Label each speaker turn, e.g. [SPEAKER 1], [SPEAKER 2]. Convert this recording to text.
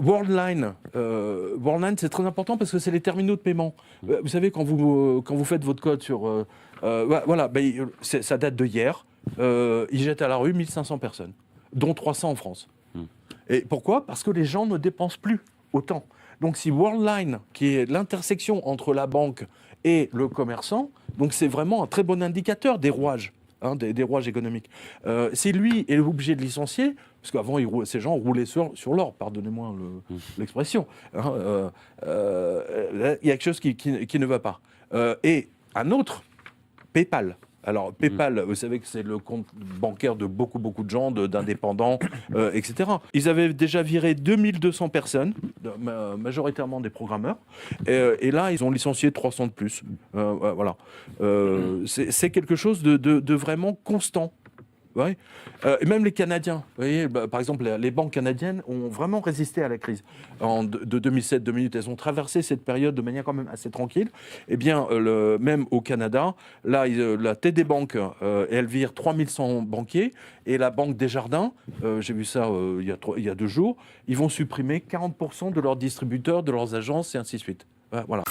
[SPEAKER 1] Worldline, c'est très important parce que c'est les terminaux de paiement. Vous savez, quand vous faites votre code sur... voilà, ça date de hier. Ils jettent à la rue 1500 personnes, dont 300 en France. Et pourquoi ? Parce que les gens ne dépensent plus autant. Donc si Worldline, qui est l'intersection entre la banque et le commerçant, donc c'est vraiment un très bon indicateur des rouages. Des rouages économiques. Si lui est obligé de licencier, parce qu'avant ces gens roulaient sur l'or, pardonnez-moi l'expression, il y a quelque chose qui ne va pas. Et un autre, PayPal. Alors PayPal, vous savez que c'est le compte bancaire de beaucoup de gens, d'indépendants, etc. Ils avaient déjà viré 2200 personnes, majoritairement des programmeurs, et là ils ont licencié 300 de plus. Voilà, c'est quelque chose de vraiment constant. Ouais. Et même les Canadiens, vous voyez, par exemple, les banques canadiennes ont vraiment résisté à la crise. De 2007-2008, elles ont traversé cette période de manière quand même assez tranquille. Eh bien, même au Canada, là, la TD Bank, elle vire 3100 banquiers, et la Banque Desjardins, j'ai vu ça il y a 2 jours, ils vont supprimer 40% de leurs distributeurs, de leurs agences, et ainsi de suite. Voilà.